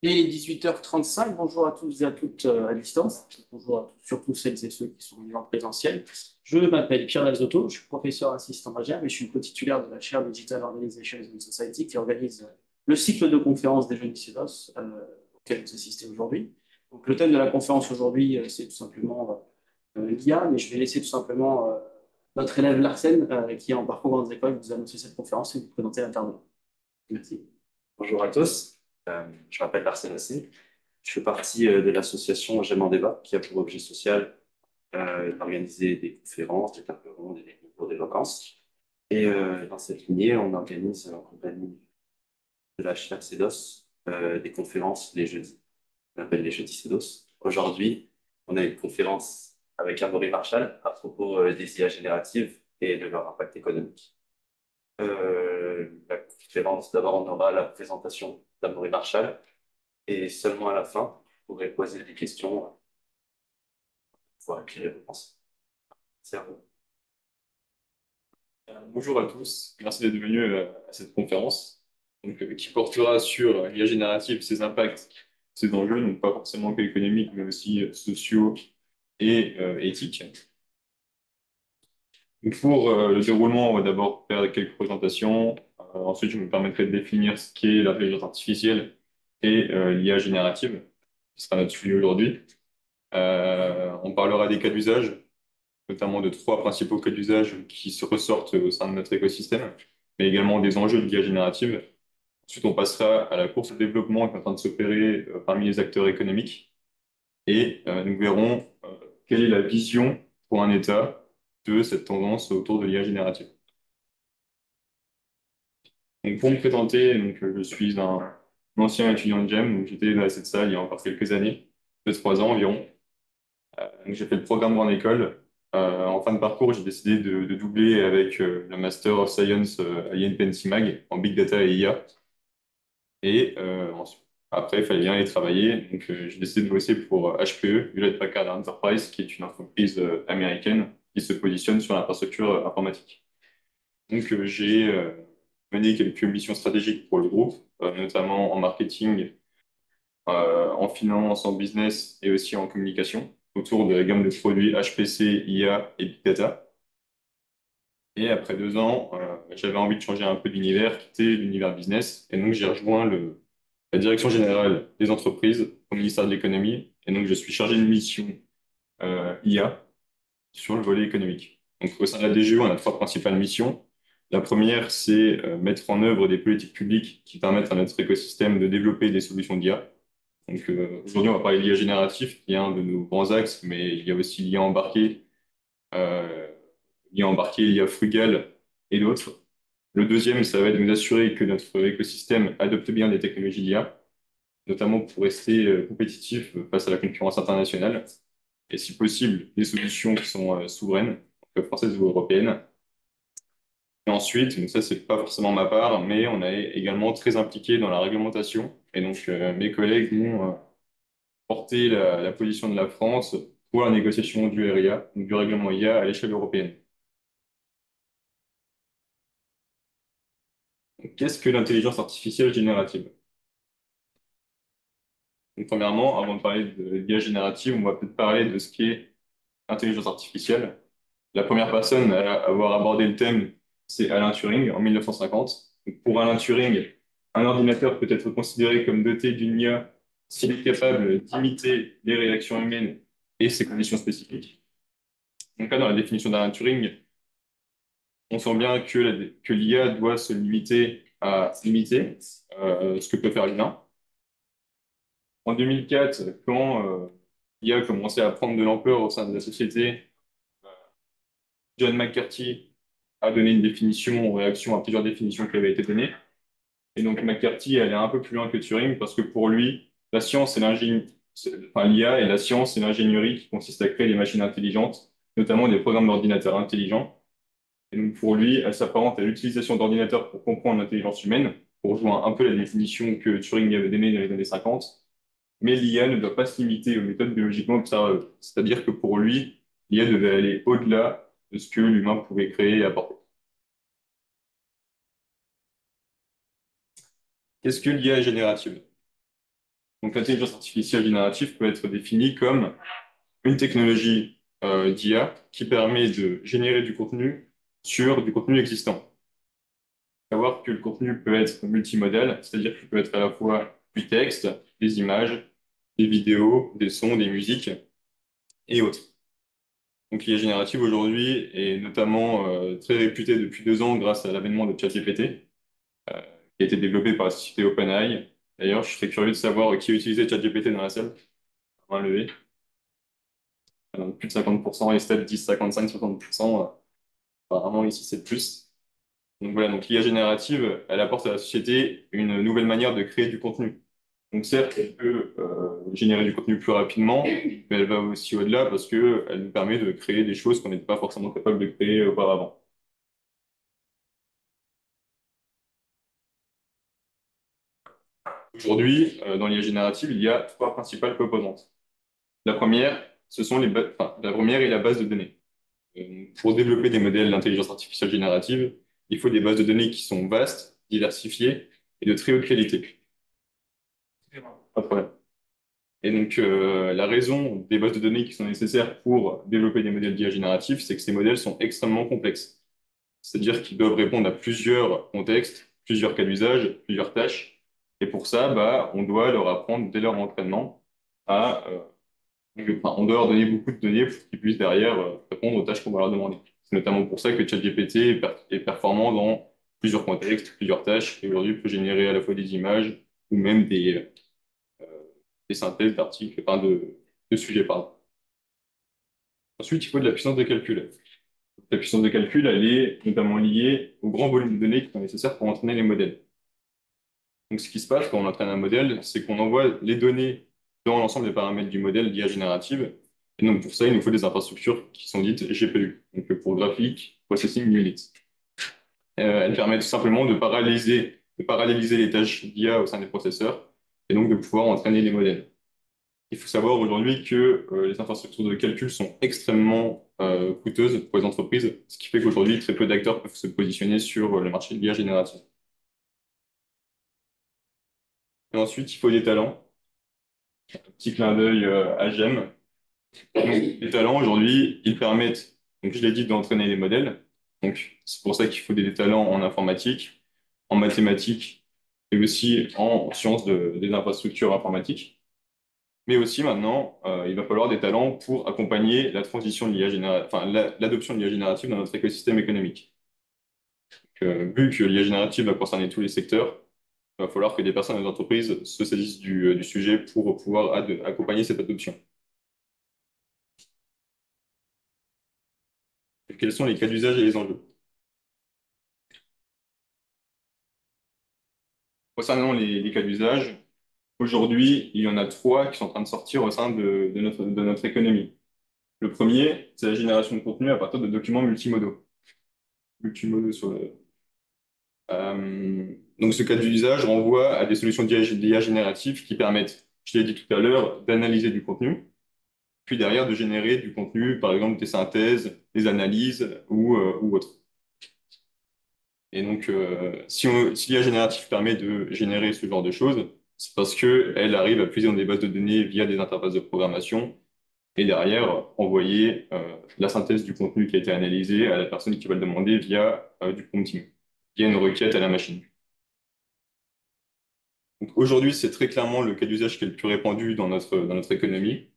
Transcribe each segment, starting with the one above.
Et 18h35, bonjour à tous et à toutes à distance. Bonjour à tous, surtout celles et ceux qui sont venus en présentiel. Je m'appelle Pierre Lazotto, je suis professeur assistant magistral et je suis co-titulaire de la chaire Digital Organization in Society qui organise le cycle de conférences des Jeunes ICEDOS auquel vous assistez aujourd'hui. Donc, le thème de la conférence aujourd'hui, c'est tout simplement l'IA, mais je vais laisser tout simplement notre élève Larsen, qui est en parcours dans les écoles, vous annoncer cette conférence et vous présenter l'intervenant. Merci. Bonjour à tous, je m'appelle Arsène Assé. Je fais partie de l'association J'aime en débat qui a pour objet social d'organiser des conférences, des tables rondes et des concours d'éloquence. Et dans cette lignée, on organise en compagnie de la chaire CEDOS des conférences les jeudis. On appelle les jeudis CEDOS. Aujourd'hui, on a une conférence avec Amaury Marshall à propos des IA génératives et de leur impact économique. La conférence, d'abord, on aura la présentation d'Amaury Marshall. Et seulement à la fin, vous pourrez poser des questions pour pouvoir éclairer vos pensées. C'est à vous. Bonjour à tous, merci d'être venus à cette conférence qui portera sur l'IA générative, ses impacts, ses enjeux, donc pas forcément que économiques, mais aussi sociaux et éthiques. Donc pour le déroulement, on va d'abord faire quelques présentations. Ensuite, je me permettrai de définir ce qu'est l'intelligence artificielle et l'IA générative, qui sera notre sujet aujourd'hui. On parlera des cas d'usage, notamment de trois principaux cas d'usage qui se ressortent au sein de notre écosystème, mais également des enjeux de l'IA générative. Ensuite, on passera à la course au développement qui est en train de s'opérer parmi les acteurs économiques et nous verrons quelle est la vision pour un État de cette tendance autour de l'IA générative. Donc, pour me présenter, je suis un ancien étudiant de GEM, donc j'étais dans cette salle il y a encore quelques années, 2-3 ans environ. Donc, j'ai fait le programme Grande École. En fin de parcours, j'ai décidé de doubler avec le Master of Science à INP-NCMAG en Big Data et IA. Et après, il fallait bien aller travailler. Donc, j'ai décidé de bosser pour HPE, Hewlett Packard Enterprise, qui est une entreprise américaine qui se positionne sur l'infrastructure informatique. Donc, j'ai mené quelques missions stratégiques pour le groupe, notamment en marketing, en finance, en business et aussi en communication, autour de la gamme de produits HPC, IA et Big Data. Et après 2 ans, j'avais envie de changer un peu d'univers, quitter l'univers business. Et donc, j'ai rejoint la direction générale des entreprises au ministère de l'économie. Et donc, je suis chargé de mission IA sur le volet économique. Donc, au sein de la DGE, on a trois principales missions. La première, c'est mettre en œuvre des politiques publiques qui permettent à notre écosystème de développer des solutions d'IA. Donc, aujourd'hui, on va parler de l'IA génératif, qui est un de nos grands axes, mais il y a aussi euh, l'IA embarqué, l'IA frugale et d'autres. Le deuxième, ça va être de nous assurer que notre écosystème adopte bien les technologies d'IA, notamment pour rester compétitif face à la concurrence internationale, et si possible, des solutions qui sont souveraines, donc françaises ou européennes. Et ensuite, donc ça, c'est pas forcément ma part, mais on est également très impliqué dans la réglementation. Et donc, mes collègues vont porter la position de la France pour la négociation du RIA, donc du règlement IA à l'échelle européenne. Donc, qu'est-ce que l'intelligence artificielle générative? Donc, premièrement, avant de parler de l'IA générative, on va peut-être parler de ce qu'est l'intelligence artificielle. La première personne à avoir abordé le thème, c'est Alan Turing en 1950. Donc, pour Alan Turing, un ordinateur peut être considéré comme doté d'une IA s'il est capable d'imiter les réactions humaines et ses conditions spécifiques. Donc là, dans la définition d'Alan Turing, on sent bien que l'IA doit se limiter à imiter ce que peut faire l'humain. En 2004, quand l'IA a commencé à prendre de l'ampleur au sein de la société, John McCarthy a donné une définition en réaction à plusieurs définitions qui avaient été données. Et donc McCarthy allait un peu plus loin que Turing parce que pour lui, la science et enfin, l'IA et la science et l'ingénierie qui consiste à créer des machines intelligentes, notamment des programmes d'ordinateurs intelligents. Et donc pour lui, elle s'apparente à l'utilisation d'ordinateurs pour comprendre l'intelligence humaine, pour rejoindre un peu la définition que Turing avait donnée dans les années 50. Mais l'IA ne doit pas se limiter aux méthodes biologiquement observables. C'est-à-dire que pour lui, l'IA devait aller au-delà de ce que l'humain pouvait créer et apporter. Qu'est-ce que l'IA générative? Donc, l'intelligence artificielle générative peut être définie comme une technologie d'IA qui permet de générer du contenu sur du contenu existant. Savoir que le contenu peut être multimodal, c'est-à-dire qu'il peut être à la fois du texte, des images, des vidéos, des sons, des musiques et autres. Donc l'IA générative aujourd'hui est notamment très réputée depuis 2 ans grâce à l'avènement de ChatGPT, qui a été développé par la société OpenAI. D'ailleurs, je serais curieux de savoir qui a utilisé ChatGPT dans la salle. Main levée. Plus de 50%, et step 10, 55, 60%. Apparemment, ici, c'est plus. Donc voilà, donc l'IA générative, elle apporte à la société une nouvelle manière de créer du contenu. Donc certes, elle peut générer du contenu plus rapidement, mais elle va aussi au-delà parce que elle nous permet de créer des choses qu'on n'était pas forcément capable de créer auparavant. Aujourd'hui, dans l'IA générative, il y a trois principales composantes. La première, la première est la base de données. Pour développer des modèles d'intelligence artificielle générative, il faut des bases de données qui sont vastes, diversifiées et de très haute qualité. Pas de problème. Et donc, la raison des bases de données qui sont nécessaires pour développer des modèles d'IA génératifs, c'est que ces modèles sont extrêmement complexes. C'est-à-dire qu'ils doivent répondre à plusieurs contextes, plusieurs cas d'usage, plusieurs tâches. Et pour ça, bah, on doit leur apprendre dès leur entraînement à, on doit leur donner beaucoup de données pour qu'ils puissent derrière répondre aux tâches qu'on va leur demander. C'est notamment pour ça que ChatGPT est performant dans plusieurs contextes, plusieurs tâches, et aujourd'hui peut générer à la fois des images ou même des synthèses d'articles, enfin de sujets, pardon. Ensuite, il faut de la puissance de calcul. La puissance de calcul, elle est notamment liée au grand volume de données qui sont nécessaires pour entraîner les modèles. Donc, ce qui se passe quand on entraîne un modèle, c'est qu'on envoie les données dans l'ensemble des paramètres du modèle d'IA générative. Et donc, pour ça, il nous faut des infrastructures qui sont dites GPU, donc pour Graphic Processing Unit. Elles permettent tout simplement de paralléliser les tâches d'IA au sein des processeurs et donc de pouvoir entraîner les modèles. Il faut savoir aujourd'hui que les infrastructures de calcul sont extrêmement coûteuses pour les entreprises, ce qui fait qu'aujourd'hui, très peu d'acteurs peuvent se positionner sur le marché de l'IA générative. Et ensuite, il faut des talents. Petit clin d'œil à GEM. Donc, les talents, aujourd'hui, ils permettent, donc je l'ai dit, d'entraîner les modèles. Donc, c'est pour ça qu'il faut des talents en informatique, en mathématiques et aussi en sciences des infrastructures informatiques. Mais aussi maintenant, il va falloir des talents pour accompagner la transition de l'IA enfin, l'adoption de l'IA générative dans notre écosystème économique. Vu que l'IA générative va concerner tous les secteurs, il va falloir que des personnes et des entreprises se saisissent du sujet pour pouvoir accompagner cette adoption. Quels sont les cas d'usage et les enjeux? Concernant les cas d'usage, aujourd'hui, il y en a trois qui sont en train de sortir au sein de notre économie. Le premier, c'est la génération de contenu à partir de documents multimodaux. Multimodaux sur le, donc, ce cas d'usage renvoie à des solutions d'IA générative qui permettent, je l'ai dit tout à l'heure, d'analyser du contenu, puis derrière de générer du contenu, par exemple des synthèses, des analyses ou autres. Et donc, si l'IA générative permet de générer ce genre de choses, c'est parce qu'elle arrive à puiser dans des bases de données via des interfaces de programmation et derrière envoyer la synthèse du contenu qui a été analysé à la personne qui va le demander via du prompting, via une requête à la machine. Donc aujourd'hui, c'est très clairement le cas d'usage qui est le plus répandu dans notre économie.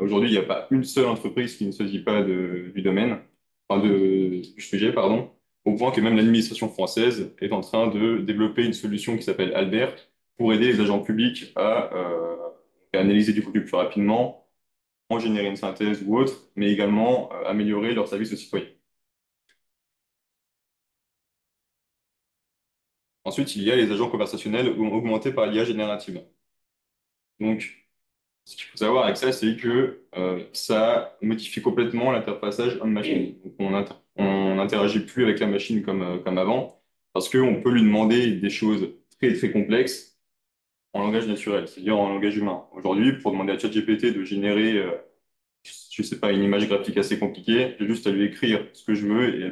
Aujourd'hui, il n'y a pas une seule entreprise qui ne se dit pas du domaine, enfin du sujet, pardon, au point que même l'administration française est en train de développer une solution qui s'appelle Albert pour aider les agents publics à analyser du contenu plus rapidement, en générer une synthèse ou autre, mais également améliorer leur service aux citoyens. Ensuite, il y a les agents conversationnels augmentés par l'IA générative. Donc, ce qu'il faut savoir avec ça, c'est que ça modifie complètement l'interfaçage homme-machine. Donc, on n'interagit plus avec la machine comme avant, parce qu'on peut lui demander des choses très, très complexes en langage naturel, c'est-à-dire en langage humain. Aujourd'hui, pour demander à ChatGPT de générer, je sais pas, une image graphique assez compliquée, j'ai juste à lui écrire ce que je veux et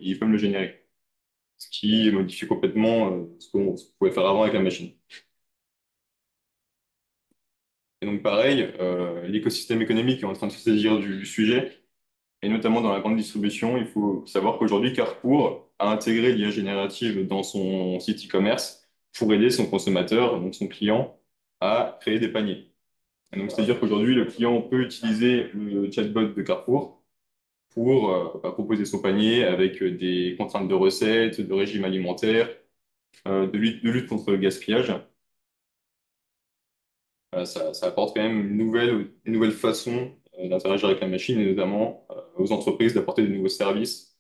il peut me le générer. Ce qui modifie complètement ce qu'on pouvait faire avant avec la machine. Et donc pareil, l'écosystème économique est en train de se saisir du sujet, et notamment dans la grande distribution. Il faut savoir qu'aujourd'hui, Carrefour a intégré l'IA générative dans son site e-commerce pour aider son consommateur, donc son client, à créer des paniers. Et donc, c'est-à-dire qu'aujourd'hui, le client peut utiliser le chatbot de Carrefour pour proposer son panier avec des contraintes de recettes, de régime alimentaire, de lutte contre le gaspillage. Ça apporte quand même une nouvelle façon d'interagir avec la machine et notamment aux entreprises d'apporter de nouveaux services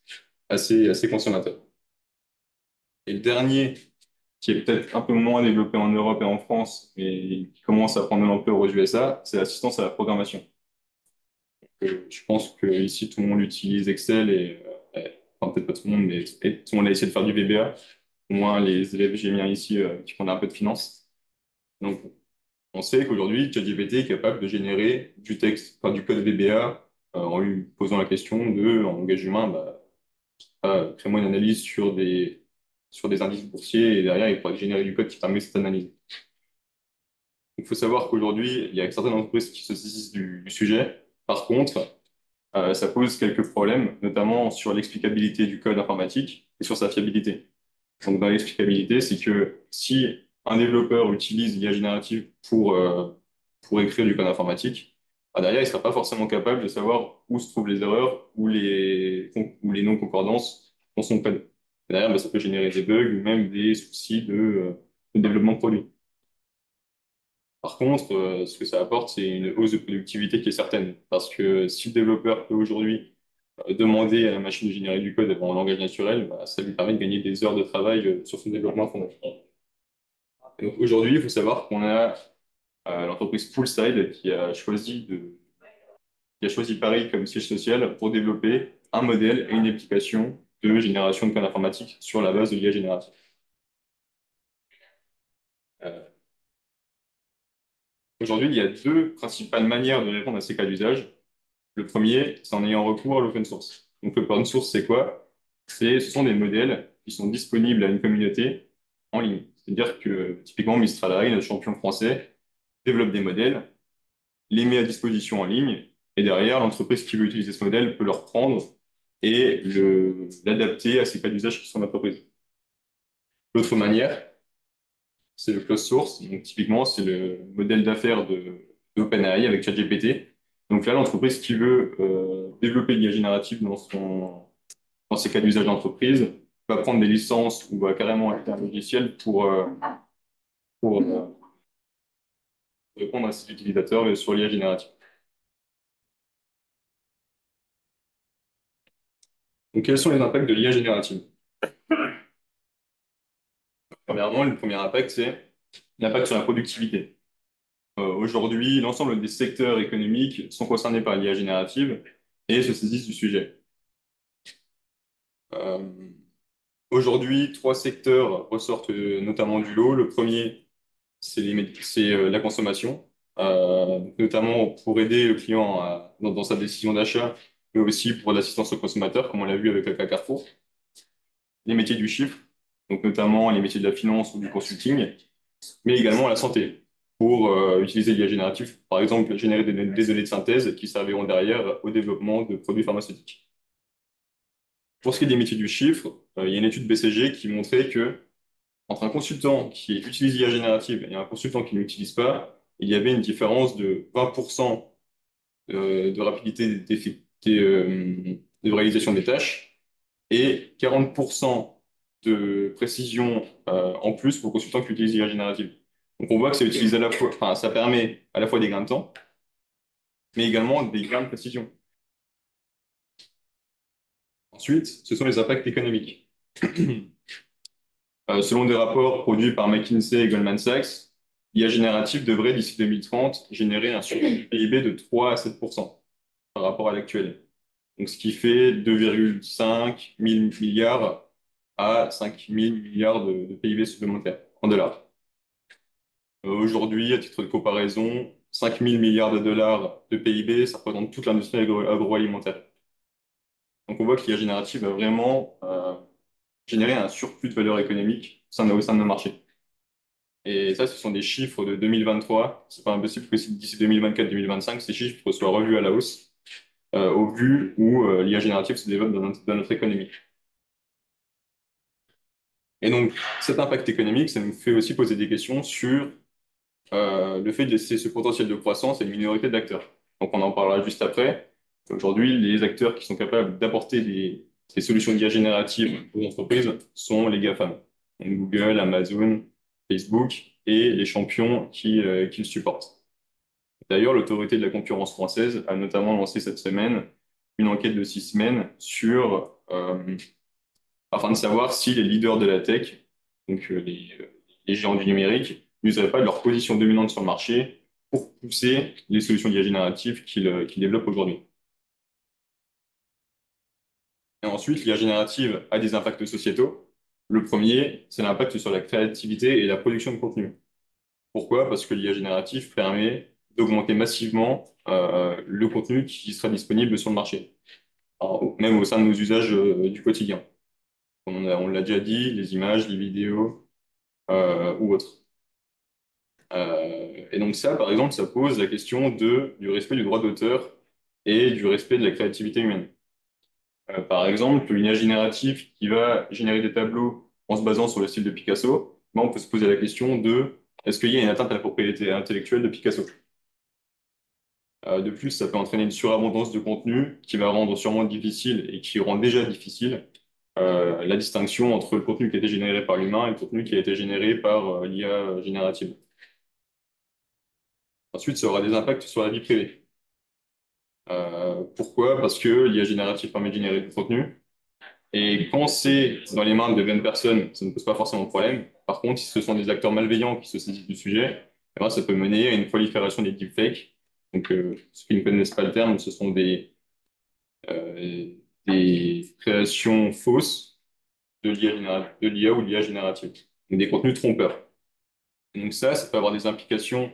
assez consommateurs. Et le dernier, qui est peut-être un peu moins développé en Europe et en France, mais qui commence à prendre de l'ampleur aux USA, c'est l'assistance à la programmation. Je pense que ici tout le monde utilise Excel enfin peut-être pas tout le monde, mais tout le monde a essayé de faire du VBA. Au moins les élèves gémiens ici qui font un peu de finance. Donc on sait qu'aujourd'hui ChatGPT est capable de générer du texte, enfin du code VBA en lui posant la question de en langage humain, crée-moi une analyse sur des indices boursiers et derrière il pourra générer du code qui permet cette analyse. Il faut savoir qu'aujourd'hui il y a certaines entreprises qui se saisissent du sujet. Par contre, ça pose quelques problèmes, notamment sur l'explicabilité du code informatique et sur sa fiabilité. Donc, dans l'explicabilité, c'est que si un développeur utilise l'IA générative pour écrire du code informatique, derrière, il ne sera pas forcément capable de savoir où se trouvent les erreurs ou les non-concordances dans son code. Derrière, ça peut générer des bugs ou même des soucis de développement de produit. Par contre, ce que ça apporte, c'est une hausse de productivité qui est certaine. Parce que si le développeur peut aujourd'hui demander à la machine de générer du code en langage naturel, ça lui permet de gagner des heures de travail sur son développement fondamental. Et donc aujourd'hui, il faut savoir qu'on a l'entreprise Poolside qui a choisi Paris comme siège social pour développer un modèle et une application de génération de code informatique sur la base de l'IA générative. Euh, Aujourd'hui, il y a deux principales manières de répondre à ces cas d'usage. Le premier, c'est en ayant recours à l'open source. Donc, l'open source, c'est quoi? Ce sont des modèles qui sont disponibles à une communauté en ligne. C'est-à-dire que, typiquement, Mistral AI, notre champion français, développe des modèles, les met à disposition en ligne, et derrière, l'entreprise qui veut utiliser ce modèle peut le reprendre et l'adapter à ses cas d'usage qui sont d'entreprise. L'autre manière, c'est le closed source. Donc, typiquement, c'est le modèle d'affaires d'OpenAI avec ChatGPT. Donc là, l'entreprise qui veut développer l'IA générative dans ses cas d'usage d'entreprise va prendre des licences ou va carrément acheter un logiciel pour répondre à ses utilisateurs sur l'IA générative. Donc, quels sont les impacts de l'IA générative? Premièrement, le premier impact, c'est l'impact sur la productivité. Aujourd'hui, l'ensemble des secteurs économiques sont concernés par l'IA générative et se saisissent du sujet. Euh, Aujourd'hui, trois secteurs ressortent notamment du lot. Le premier, c'est la consommation, notamment pour aider le client dans sa décision d'achat, mais aussi pour l'assistance au consommateur, comme on l'a vu avec le cas Carrefour. Les métiers du chiffre, donc notamment les métiers de la finance ou du consulting, mais également la santé, pour utiliser l'IA générative, par exemple, générer des données de synthèse qui serviront derrière au développement de produits pharmaceutiques. Pour ce qui est des métiers du chiffre, il y a une étude BCG qui montrait que entre un consultant qui utilise l'IA générative et un consultant qui ne l'utilise pas, il y avait une différence de 20% de rapidité de réalisation des tâches et 40% de précision en plus pour le consultant qui utilise l'IA générative. Donc on voit que ça utilise à la fois, enfin, ça permet à la fois des gains de temps, mais également des gains de précision. Ensuite, ce sont les impacts économiques. Selon des rapports produits par McKinsey et Goldman Sachs, l'IA générative devrait, d'ici 2030, générer un surplus du PIB de 3 à 7% par rapport à l'actuel. Donc, ce qui fait 2,5 000 milliards à 5 000 milliards de PIB supplémentaires en dollars. Aujourd'hui, à titre de comparaison, 5 000 milliards de dollars de PIB, ça représente toute l'industrie agroalimentaire. Donc, on voit que l'IA générative va vraiment générer un surplus de valeur économique au sein de nos marchés. Et ça, ce sont des chiffres de 2023. C'est pas impossible que d'ici 2024-2025, ces chiffres soient revus à la hausse, au vu où l'IA générative se développe dans notre économie. Et donc, cet impact économique, ça nous fait aussi poser des questions sur le fait de laisser ce potentiel de croissance à une minorité d'acteurs. Donc, on en parlera juste après. Aujourd'hui, les acteurs qui sont capables d'apporter des solutions d'IA générative aux entreprises sont les GAFAM. Donc, Google, Amazon, Facebook et les champions qui le supportent. D'ailleurs, l'autorité de la concurrence française a notamment lancé cette semaine une enquête de 6 semaines afin de savoir si les leaders de la tech, donc les géants du numérique, n'useraient pas de leur position dominante sur le marché pour pousser les solutions d'IA générative qu'ils développent aujourd'hui. Et ensuite, l'IA générative a des impacts sociétaux. Le premier, c'est l'impact sur la créativité et la production de contenu. Pourquoi? Parce que l'IA générative permet d'augmenter massivement le contenu qui sera disponible sur le marché, alors, même au sein de nos usages du quotidien. On l'a déjà dit, les images, les vidéos ou autres. Et donc ça, par exemple, ça pose la question du respect du droit d'auteur et du respect de la créativité humaine. Par exemple, une IA générative qui va générer des tableaux en se basant sur le style de Picasso, ben, on peut se poser la question de est-ce qu'il y a une atteinte à la propriété intellectuelle de Picasso? De plus, ça peut entraîner une surabondance de contenu qui va rendre sûrement difficile et qui rend déjà difficile la distinction entre le contenu qui a été généré par l'humain et le contenu qui a été généré par l'IA générative. Ensuite, ça aura des impacts sur la vie privée. Pourquoi? Parce que l'IA générative permet de générer du contenu. Et quand c'est dans les mains de bonnes personnes, ça ne pose pas forcément de problème. Par contre, si ce sont des acteurs malveillants qui se saisissent du sujet, eh ben, ça peut mener à une prolifération des deepfakes. Donc, ceux qui ne connaissent pas le terme, ce sont des créations fausses de l'IA ou de l'IA générative. Donc, des contenus trompeurs. Donc ça peut avoir des implications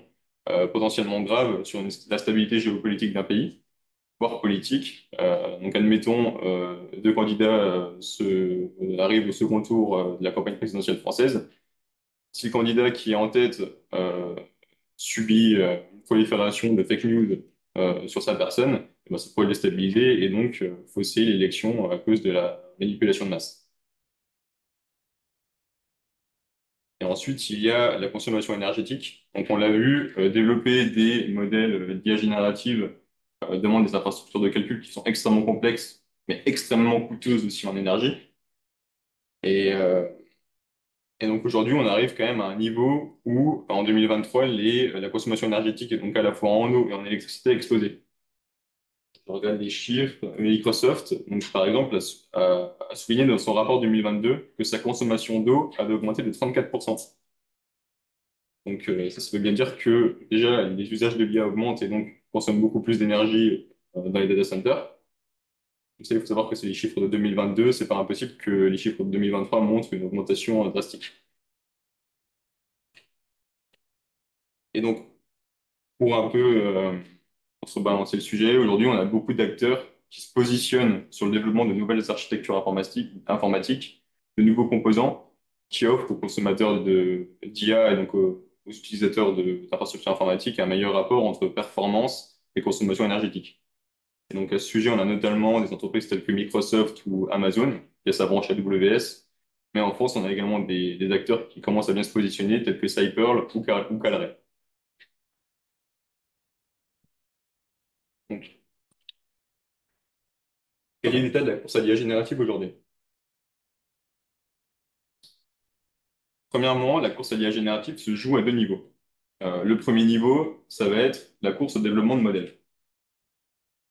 potentiellement graves sur la stabilité géopolitique d'un pays, voire politique. Donc admettons, deux candidats arrivent au second tour de la campagne présidentielle française. Si le candidat qui est en tête subit une prolifération de fake news sur sa personne, eh ben, ça pourrait le déstabiliser et donc fausser l'élection à cause de la manipulation de masse. Et ensuite, il y a la consommation énergétique. Donc, on l'a vu, développer des modèles d'IA générative demande des infrastructures de calcul qui sont extrêmement complexes, mais extrêmement coûteuses aussi en énergie. Et, euh, et donc, aujourd'hui, on arrive quand même à un niveau où, en 2023, la consommation énergétique, donc à la fois en eau et en électricité, a explosé. Je regarde les chiffres. Microsoft, donc, par exemple, a souligné dans son rapport 2022 que sa consommation d'eau avait augmenté de 34%. Donc, ça veut bien dire que déjà, les usages de l'IA augmentent et donc consomment beaucoup plus d'énergie dans les data centers. Donc, ça, il faut savoir que c'est les chiffres de 2022, c'est pas impossible que les chiffres de 2023 montrent une augmentation drastique. Et donc, pour un peu contrebalancer le sujet, aujourd'hui, on a beaucoup d'acteurs qui se positionnent sur le développement de nouvelles architectures informatiques, de nouveaux composants qui offrent aux consommateurs d'IA et donc aux utilisateurs d'infrastructures informatiques un meilleur rapport entre performance et consommation énergétique. Et donc, à ce sujet, on a notamment des entreprises telles que Microsoft ou Amazon, qui a sa branche AWS. Mais en France, on a également des acteurs qui commencent à bien se positionner, tels que Cyperl ou Calray. Donc, quel est l'état de la course à l'IA générative aujourd'hui? Premièrement, la course à l'IA générative se joue à deux niveaux. Le premier niveau, ça va être la course au développement de modèles.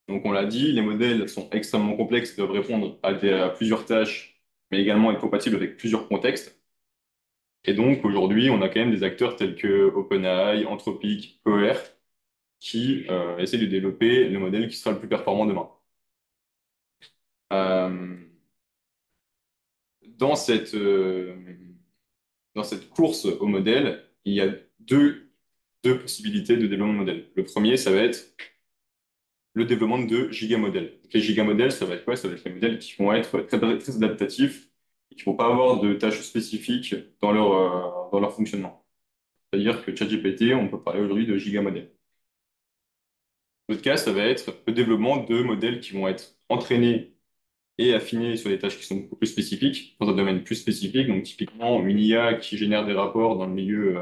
Donc, on l'a dit, les modèles sont extrêmement complexes, doivent répondre à plusieurs tâches, mais également être compatibles avec plusieurs contextes. Et donc, aujourd'hui, on a quand même des acteurs tels que OpenAI, Anthropic, Cohere, qui essaient de développer le modèle qui sera le plus performant demain. Euh, dans cette, euh, dans cette course au modèle, il y a deux possibilités de développement de modèle. Le premier, ça va être le développement de gigamodèles. Les gigamodèles, ça va être quoi? Ça va être les modèles qui vont être très adaptatifs et qui ne vont pas avoir de tâches spécifiques dans leur fonctionnement. C'est-à-dire que ChatGPT, on peut parler aujourd'hui de gigamodèles. L'autre cas, ça va être le développement de modèles qui vont être entraînés et affinés sur des tâches qui sont beaucoup plus spécifiques, dans un domaine plus spécifique. Donc, typiquement, une IA qui génère des rapports dans le milieu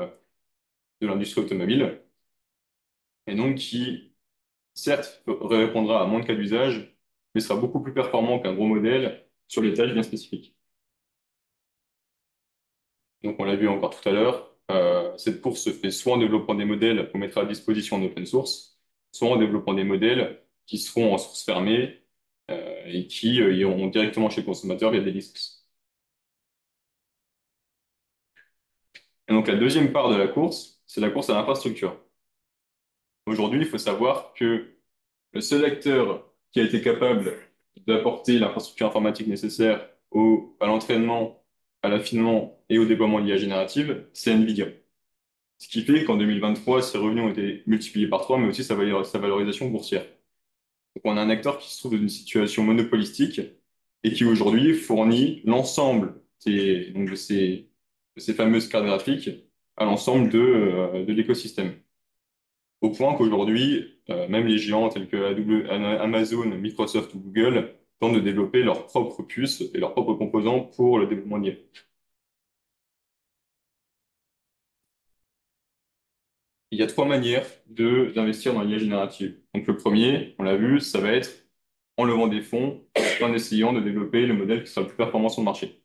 de l'industrie automobile, et donc qui, certes, répondra à moins de cas d'usage, mais sera beaucoup plus performant qu'un gros modèle sur les tâches bien spécifiques. Donc, on l'a vu encore tout à l'heure, cette course se fait soit en développant des modèles qu'on mettra à disposition en open source, soit en développant des modèles qui seront en source fermée et qui iront directement chez le consommateur via des licences. Et donc, la deuxième part de la course, c'est la course à l'infrastructure. Aujourd'hui, il faut savoir que le seul acteur qui a été capable d'apporter l'infrastructure informatique nécessaire à l'entraînement, à l'affinement et au déploiement de l'IA générative, c'est NVIDIA. Ce qui fait qu'en 2023, ses revenus ont été multipliés par 3, mais aussi sa valorisation boursière. Donc on a un acteur qui se trouve dans une situation monopolistique et qui aujourd'hui fournit l'ensemble de ces fameuses cartes graphiques à l'ensemble de l'écosystème. Au point qu'aujourd'hui, même les géants tels que Amazon, Microsoft ou Google tentent de développer leurs propres puces et leurs propres composants pour le développement d'IA. Il y a trois manières d'investir dans l'IA générative. Donc le premier, on l'a vu, ça va être en levant des fonds, en essayant de développer le modèle qui sera le plus performant sur le marché.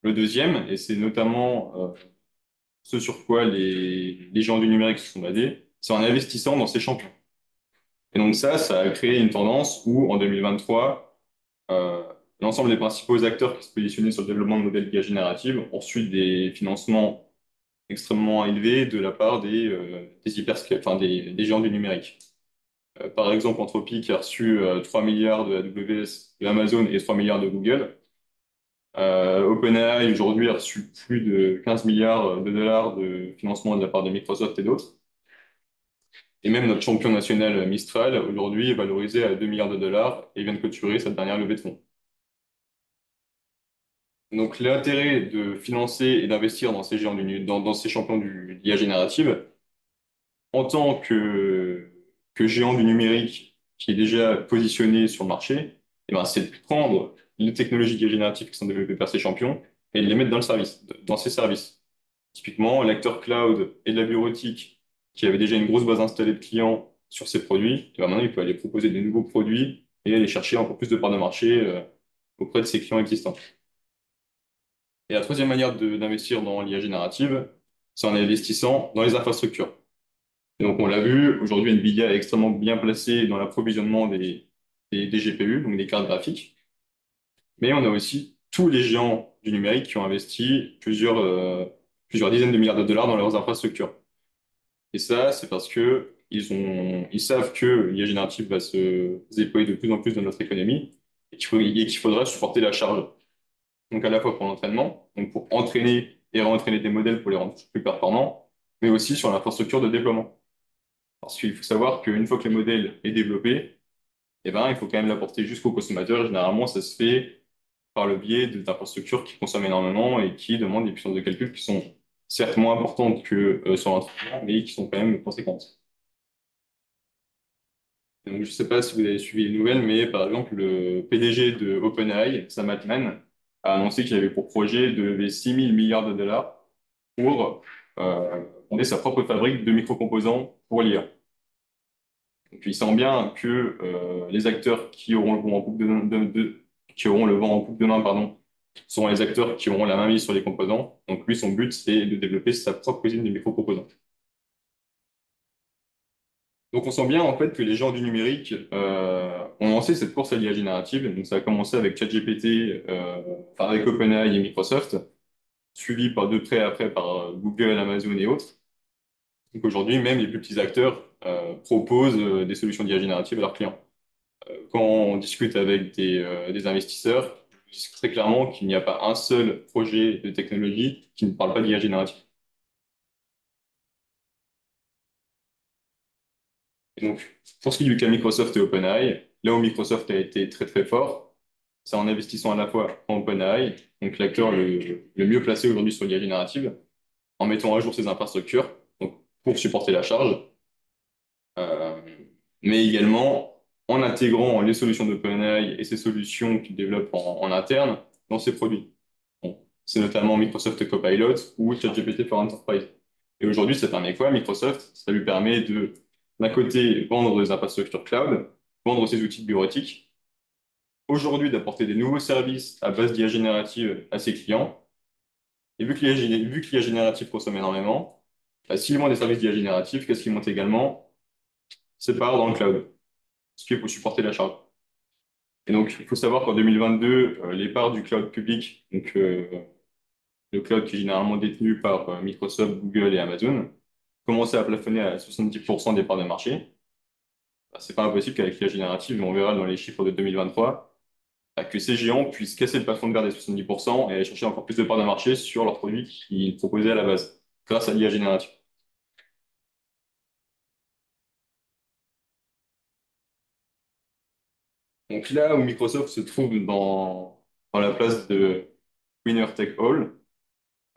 Le deuxième, et c'est notamment ce sur quoi les géants du numérique se sont basés, c'est en investissant dans ces champions. Et donc ça a créé une tendance où en 2023, euh, l'ensemble des principaux acteurs qui se positionnaient sur le développement de modèles d'IA générative ont reçu des financements extrêmement élevés de la part des géants du numérique. Par exemple, Anthropic a reçu 3 milliards de AWS de Amazon et 3 milliards de Google. OpenAI, aujourd'hui, a reçu plus de 15 milliards de dollars de financement de la part de Microsoft et d'autres. Et même notre champion national Mistral, aujourd'hui, est valorisé à 2 milliards de dollars et vient de clôturer sa dernière levée de fonds. Donc, l'intérêt de financer et d'investir dans ces dans ces champions de l'IA générative, en tant que géant du numérique qui est déjà positionné sur le marché, eh ben, c'est de prendre les technologies d'IA générative qui sont développées par ces champions et de les mettre dans le service, dans ces services. Typiquement, l'acteur cloud et de la bureautique qui avait déjà une grosse base installée de clients sur ces produits, eh ben, maintenant il peut aller proposer des nouveaux produits et aller chercher encore plus de parts de marché auprès de ses clients existants. Et la troisième manière d'investir dans l'IA générative, c'est en investissant dans les infrastructures. Et donc, on l'a vu, aujourd'hui, NVIDIA est extrêmement bien placé dans l'approvisionnement des GPU, donc des cartes graphiques. Mais on a aussi tous les géants du numérique qui ont investi plusieurs dizaines de milliards de dollars dans leurs infrastructures. Et ça, c'est parce que ils savent que l'IA générative va se déployer de plus en plus dans notre économie et qu'il faudra supporter la charge. Donc, à la fois pour l'entraînement, donc pour entraîner et réentraîner des modèles pour les rendre plus performants, mais aussi sur l'infrastructure de déploiement. Parce qu'il faut savoir qu'une fois que le modèle est développé, eh ben, il faut quand même l'apporter jusqu'au consommateur. Généralement, ça se fait par le biais d'infrastructures qui consomment énormément et qui demandent des puissances de calcul qui sont certes moins importantes que sur l'entraînement, mais qui sont quand même conséquentes. Donc, je ne sais pas si vous avez suivi les nouvelles, mais par exemple, le PDG de OpenAI, Sam Altman, a annoncé qu'il avait pour projet de lever 6 000 milliards de dollars pour fonder sa propre fabrique de microcomposants pour l'IA. Donc, il sent bien que les acteurs qui auront le vent en poupe qui auront le vent en poupe demain, pardon, seront les acteurs qui auront la main mise sur les composants. Donc lui, son but, c'est de développer sa propre usine de microcomposants. Donc on sent bien en fait que les gens du numérique ont lancé cette course à l'IA générative. Donc ça a commencé avec ChatGPT, enfin avec OpenAI et Microsoft, suivi par de près après par Google, Amazon et autres. Donc aujourd'hui, même les plus petits acteurs proposent des solutions d'IA générative à leurs clients. Quand on discute avec des investisseurs, je dis très clairement qu'il n'y a pas un seul projet de technologie qui ne parle pas d'IA générative. Et donc, pour ce qui est du cas Microsoft et OpenAI, là où Microsoft a été très très fort, c'est en investissant à la fois en OpenAI, donc l'acteur le mieux placé aujourd'hui sur l'IA générative, en mettant à jour ses infrastructures, donc pour supporter la charge, euh, mais également en intégrant les solutions d'OpenAI et ces solutions qu'il développe en interne dans ses produits. Bon, c'est notamment Microsoft Copilot ou ChatGPT for Enterprise. Et aujourd'hui, ça permet quoi? Microsoft, ça lui permet de, d'un côté, vendre des infrastructures cloud, vendre ses outils bureautiques, aujourd'hui d'apporter des nouveaux services à base d'IA générative à ses clients. Et vu que l'IA générative consomme énormément, bah, s'ils vendent des services d'IA générative, qu'est-ce qu'ils montent également? C'est part dans le cloud, ce qui est pour supporter la charge. Et donc, il faut savoir qu'en 2022, les parts du cloud public, donc le cloud qui est généralement détenu par Microsoft, Google et Amazon, commençait à plafonner à 70% des parts de marché. Bah, c'est pas impossible qu'avec l'IA générative, et on verra dans les chiffres de 2023, bah, que ces géants puissent casser le plafond de verre des 70% et aller chercher encore plus de parts de marché sur leurs produits qu'ils proposaient à la base, grâce à l'IA générative. Donc là où Microsoft se trouve dans la place de winner take all,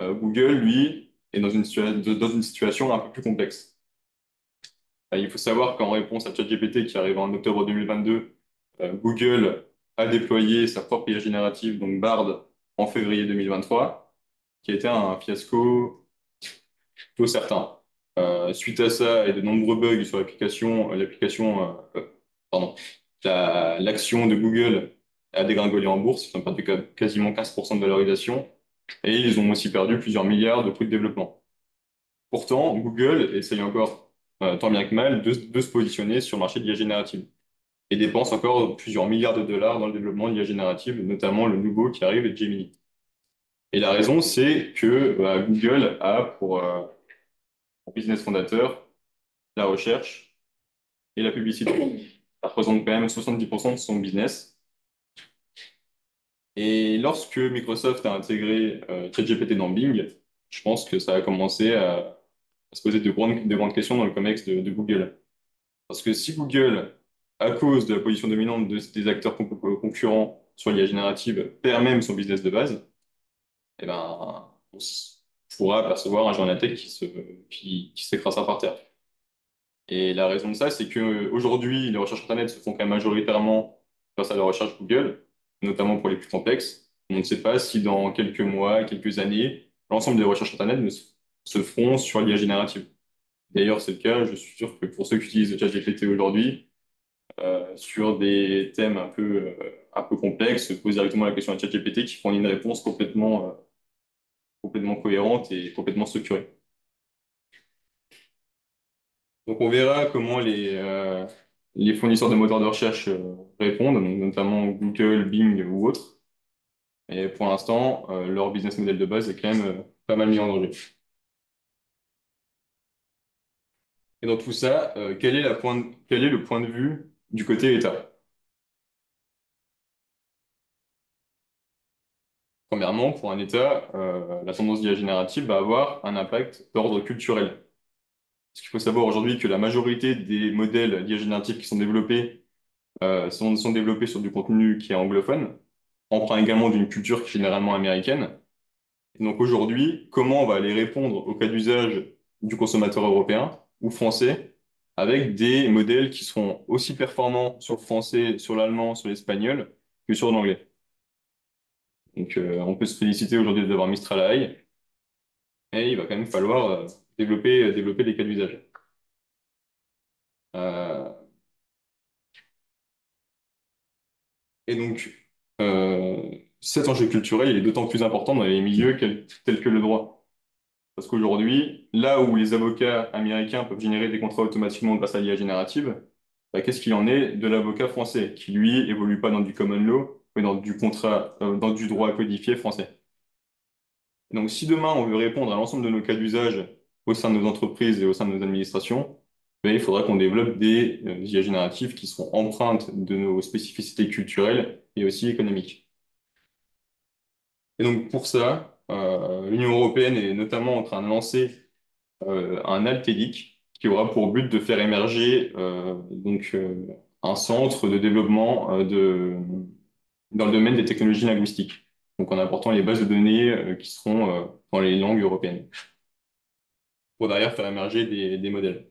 Google, lui, est dans une situation un peu plus complexe. Il faut savoir qu'en réponse à ChatGPT qui arrive en octobre 2022, Google a déployé sa propre IA générative, donc Bard, en février 2023, qui a été un fiasco plutôt certain. Suite à ça et de nombreux bugs sur pardon, l'action de Google a dégringolé en bourse, ils ont perdu quasiment 15% de valorisation et ils ont aussi perdu plusieurs milliards de coûts de développement. Pourtant, Google essaye encore, tant bien que mal, de se positionner sur le marché de l'IA générative et dépense encore plusieurs milliards de dollars dans le développement de l'IA générative, notamment le nouveau qui arrive, Gemini. Et la raison, c'est que Google a pour business fondateur la recherche et la publicité. Ça représente quand même 70% de son business. Et lorsque Microsoft a intégré ChatGPT dans Bing, je pense que ça a commencé à se poser de grandes questions dans le comex de Google. Parce que si Google, à cause de la position dominante des acteurs concurrents sur l'IA générative, perd même son business de base, eh ben, pourra apercevoir un géant de la tech qui s'écrasera par terre. Et la raison de ça, c'est que aujourd'hui, les recherches Internet se font quand même majoritairement grâce à la recherche Google, notamment pour les plus complexes. On ne sait pas si dans quelques mois, quelques années, l'ensemble des recherches Internet se feront sur l'IA générative. D'ailleurs, c'est le cas. Je suis sûr que pour ceux qui utilisent ChatGPT aujourd'hui, sur des thèmes un peu complexes, posent directement la question à ChatGPT qui fournit une réponse complètement cohérente et complètement structurée. Donc, on verra comment les fournisseurs de moteurs de recherche répondent, donc notamment Google, Bing ou autres. Et pour l'instant, leur business model de base est quand même pas mal mis en danger. Et dans tout ça, quel est le point de vue du côté État? Premièrement, pour un État, la tendance d'IA générative va avoir un impact d'ordre culturel. Parce qu'il faut savoir aujourd'hui que la majorité des modèles d'IA générative qui sont développés sont développés sur du contenu qui est anglophone, emprunt également d'une culture qui est généralement américaine. Et donc aujourd'hui, comment on va aller répondre au cas d'usage du consommateur européen ou français avec des modèles qui seront aussi performants sur le français, sur l'allemand, sur l'espagnol que sur l'anglais. Donc on peut se féliciter aujourd'hui d'avoir Mistral AI, et il va quand même falloir développer des cas d'usage. Euh, et donc, cet enjeu culturel, il est d'autant plus important dans les milieux tels que le droit. Parce qu'aujourd'hui, là où les avocats américains peuvent générer des contrats automatiquement grâce à l'IA générative, bah, qu'est-ce qu'il en est de l'avocat français, qui lui évolue pas dans du common law, mais dans du droit codifié français. Donc, si demain on veut répondre à l'ensemble de nos cas d'usage au sein de nos entreprises et au sein de nos administrations, ben, il faudra qu'on développe des IA génératives qui seront empreintes de nos spécificités culturelles et aussi économiques. Et donc, pour ça, l'Union européenne est notamment en train de lancer un Altédic qui aura pour but de faire émerger un centre de développement dans le domaine des technologies linguistiques, donc en apportant les bases de données qui seront dans les langues européennes. pour derrière faire émerger des modèles.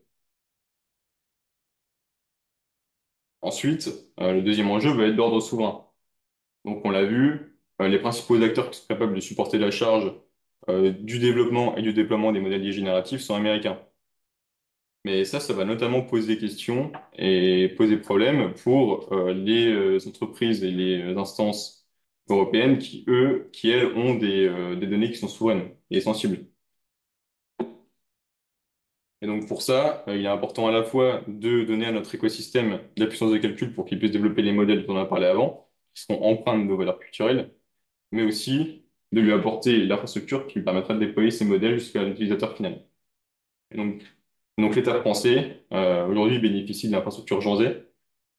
Ensuite, le deuxième enjeu va être d'ordre souverain. Donc, on l'a vu, les principaux acteurs qui sont capables de supporter la charge du développement et du déploiement des modèles génératifs sont américains. Mais ça va notamment poser questions et poser problème pour les entreprises et les instances européennes qui, elles, ont des données qui sont souveraines et sensibles. Et donc pour ça, il est important à la fois de donner à notre écosystème de la puissance de calcul pour qu'il puisse développer les modèles dont on a parlé avant, qui seront empreints de nos valeurs culturelles, mais aussi de lui apporter l'infrastructure qui lui permettra de déployer ces modèles jusqu'à l'utilisateur final. Et donc l'État français, aujourd'hui, bénéficie de l'infrastructure Jean-Zé,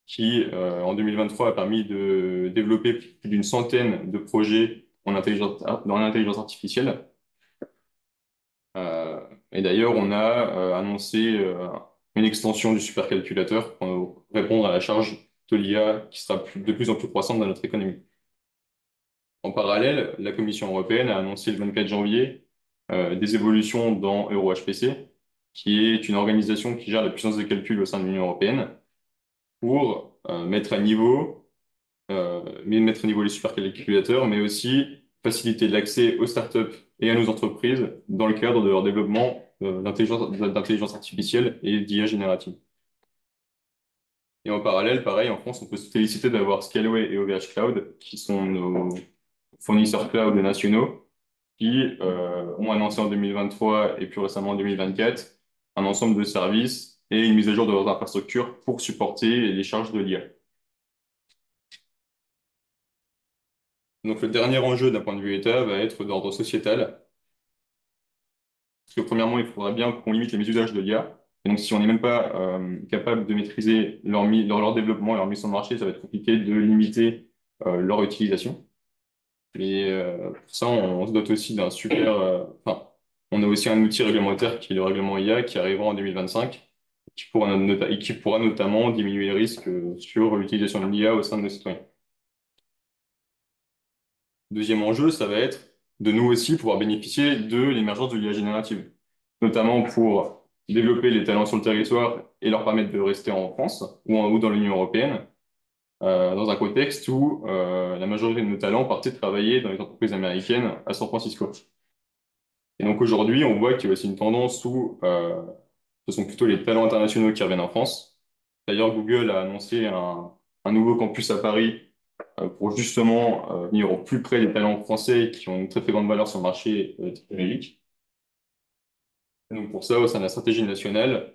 qui, en 2023, a permis de développer plus d'une centaine de projets dans l'intelligence artificielle. Euh, et d'ailleurs, on a annoncé une extension du supercalculateur pour répondre à la charge de l'IA qui sera de plus en plus croissante dans notre économie. En parallèle, la Commission européenne a annoncé le 24 janvier des évolutions dans EuroHPC, qui est une organisation qui gère la puissance de calcul au sein de l'Union européenne, pour mettre à niveau les supercalculateurs, mais aussi faciliter l'accès aux startups et à nos entreprises dans le cadre de leur développement d'intelligence artificielle et d'IA générative. Et en parallèle, pareil, en France, on peut se féliciter d'avoir Scaleway et OVH Cloud, qui sont nos fournisseurs cloud nationaux, qui ont annoncé en 2023 et plus récemment en 2024 un ensemble de services et une mise à jour de leurs infrastructures pour supporter les charges de l'IA. Donc le dernier enjeu d'un point de vue État va être d'ordre sociétal. Parce que premièrement, il faudra bien qu'on limite les usages de l'IA. Et donc si on n'est même pas capable de maîtriser leur développement et leur mise sur le marché, ça va être compliqué de limiter leur utilisation. Et pour ça, on se dote aussi d'un enfin, on a aussi un outil réglementaire qui est le règlement IA qui arrivera en 2025, qui pourra notamment diminuer les risques sur l'utilisation de l'IA au sein de nos citoyens. Deuxième enjeu, ça va être de nous aussi pouvoir bénéficier de l'émergence de l'IA générative, notamment pour développer les talents sur le territoire et leur permettre de rester en France ou dans l'Union européenne, dans un contexte où la majorité de nos talents partaient travailler dans les entreprises américaines à San Francisco. Et donc aujourd'hui, on voit qu'il y a aussi une tendance où ce sont plutôt les talents internationaux qui reviennent en France. D'ailleurs, Google a annoncé un nouveau campus à Paris pour justement venir au plus près des talents français qui ont une très très grande valeur sur le marché technologique. Et donc pour ça, au sein de la stratégie nationale,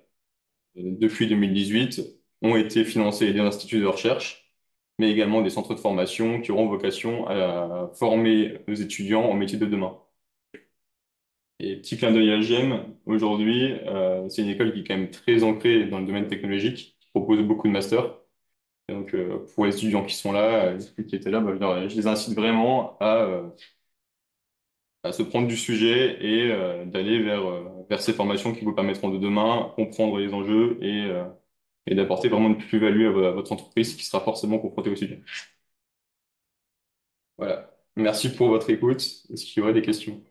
depuis 2018, ont été financés des instituts de recherche, mais également des centres de formation qui auront vocation à former nos étudiants en métiers de demain. Et petit clin d'œil à GEM, aujourd'hui, c'est une école qui est quand même très ancrée dans le domaine technologique, qui propose beaucoup de masters. Et donc, pour les étudiants qui sont là, qui étaient là, bah, je les incite vraiment à se prendre du sujet et d'aller vers ces formations qui vous permettront de demain comprendre les enjeux et d'apporter vraiment une plus-value à votre entreprise qui sera forcément confrontée au sujet. Voilà. Merci pour votre écoute. Est-ce qu'il y aurait des questions?